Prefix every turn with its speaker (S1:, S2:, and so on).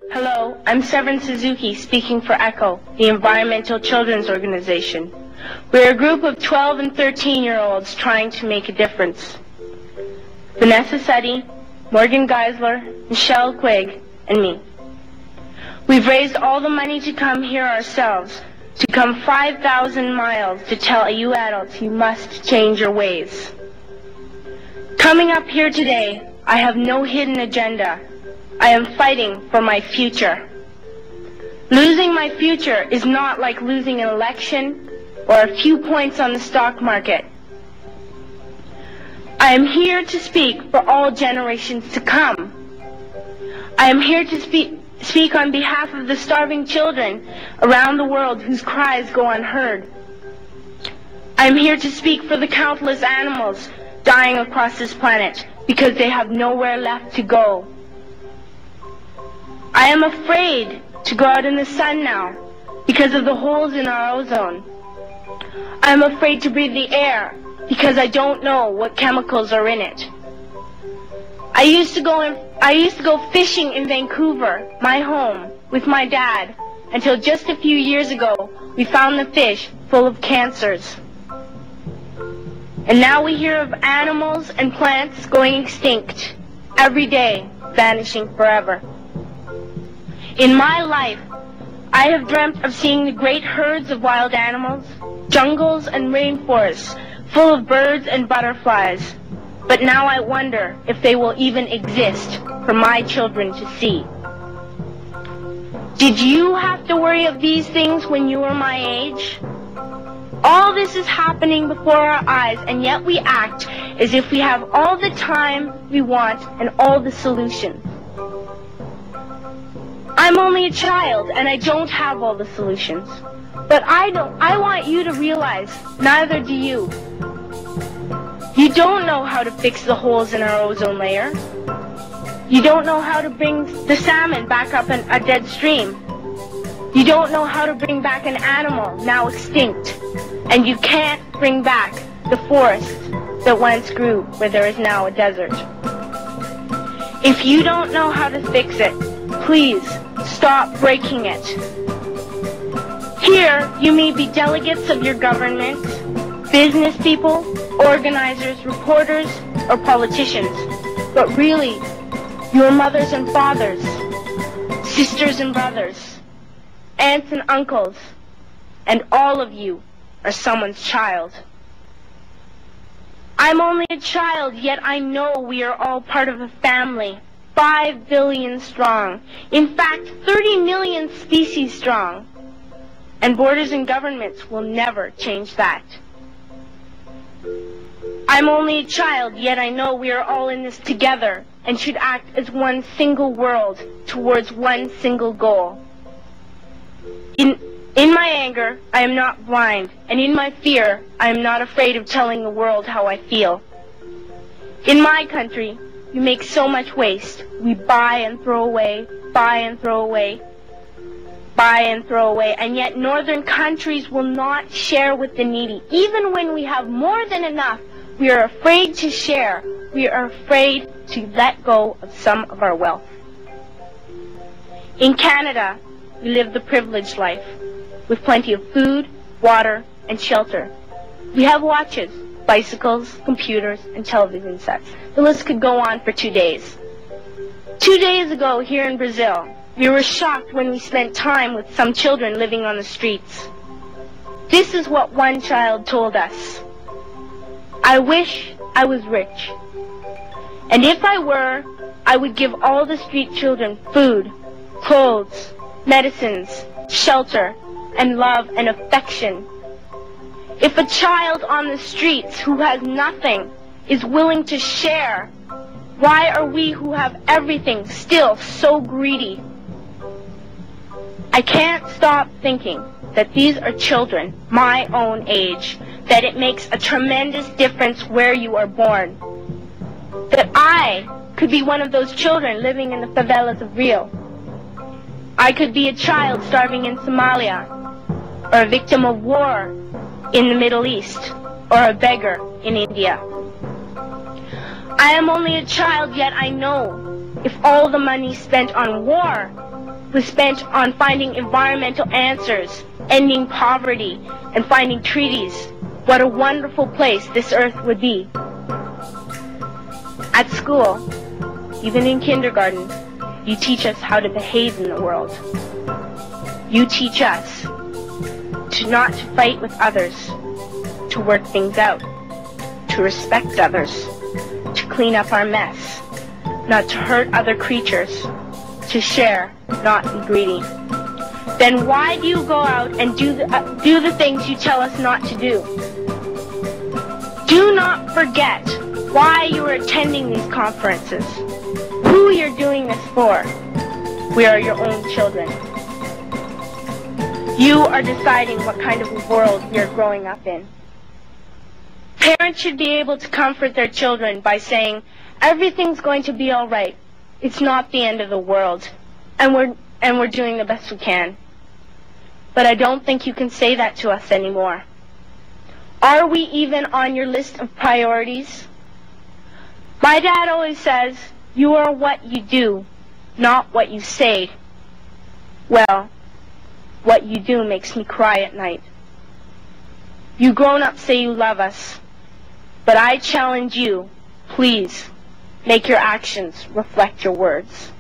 S1: Hello, I'm Severn Suzuki speaking for ECHO, the Environmental Children's Organization. We're a group of 12 and 13-year-olds trying to make a difference. Vanessa Seti, Morgan Geisler, Michelle Quigg, and me. We've raised all the money to come here ourselves, to come 5,000 miles to tell you adults you must change your ways. Coming up here today, I have no hidden agenda. I am fighting for my future. Losing my future is not like losing an election or a few points on the stock market. I am here to speak for all generations to come. I am here to speak on behalf of the starving children around the world whose cries go unheard. I am here to speak for the countless animals dying across this planet because they have nowhere left to go. I am afraid to go out in the sun now because of the holes in our ozone. I am afraid to breathe the air because I don't know what chemicals are in it. I used to go fishing in Vancouver, my home, with my dad, until just a few years ago we found the fish full of cancers. And now we hear of animals and plants going extinct, every day vanishing forever. In my life, I have dreamt of seeing the great herds of wild animals, jungles and rainforests full of birds and butterflies. But now I wonder if they will even exist for my children to see. Did you have to worry of these things when you were my age? All this is happening before our eyes, and yet we act as if we have all the time we want and all the solutions. I'm only a child, and I don't have all the solutions. But I want you to realize, neither do you. You don't know how to fix the holes in our ozone layer. You don't know how to bring the salmon back up in a dead stream. You don't know how to bring back an animal now extinct. And you can't bring back the forest that once grew where there is now a desert. If you don't know how to fix it, please stop breaking it. Here, you may be delegates of your government, business people, organizers, reporters, or politicians, but really, your mothers and fathers, sisters and brothers, aunts and uncles, and all of you are someone's child. I'm only a child, yet I know we are all part of a family, 5 billion strong, in fact 30 million species strong, and borders and governments will never change that. I'm only a child, yet I know we are all in this together and should act as one single world towards one single goal. In my anger, I am not blind, and in my fear, I am not afraid of telling the world how I feel. In my country, we make so much waste. We buy and throw away, buy and throw away, buy and throw away, and yet northern countries will not share with the needy. Even when we have more than enough, we are afraid to share. We are afraid to let go of some of our wealth. In Canada, we live the privileged life, with plenty of food, water, and shelter. We have watches, bicycles, computers, and television sets. The list could go on for 2 days. 2 days ago, here in Brazil, we were shocked when we spent time with some children living on the streets. This is what one child told us. I wish I was rich. And if I were, I would give all the street children food, clothes, medicines, shelter, and love and affection. If a child on the streets who has nothing is willing to share, why are we who have everything still so greedy? I can't stop thinking that these are children my own age, that it makes a tremendous difference where you are born. That I could be one of those children living in the favelas of Rio. I could be a child starving in Somalia, or a victim of war in the Middle East, or a beggar in India. I am only a child, yet I know if all the money spent on war was spent on finding environmental answers, ending poverty, and finding treaties, what a wonderful place this earth would be. At school, even in kindergarten, you teach us how to behave in the world. You teach us to not to fight with others, to work things out, to respect others, to clean up our mess, not to hurt other creatures, to share, not be greedy. Then why do you go out and do the things you tell us not to do? Do not forget why you are attending these conferences, who you're doing this for. We are your own children. You are deciding what kind of a world you're growing up in. Parents should be able to comfort their children by saying, everything's going to be all right. It's not the end of the world, and we're doing the best we can. But I don't think you can say that to us anymore. Are we even on your list of priorities? My dad always says, you are what you do, not what you say. Well, what you do makes me cry at night. You grown-ups say you love us, but I challenge you, please, make your actions reflect your words.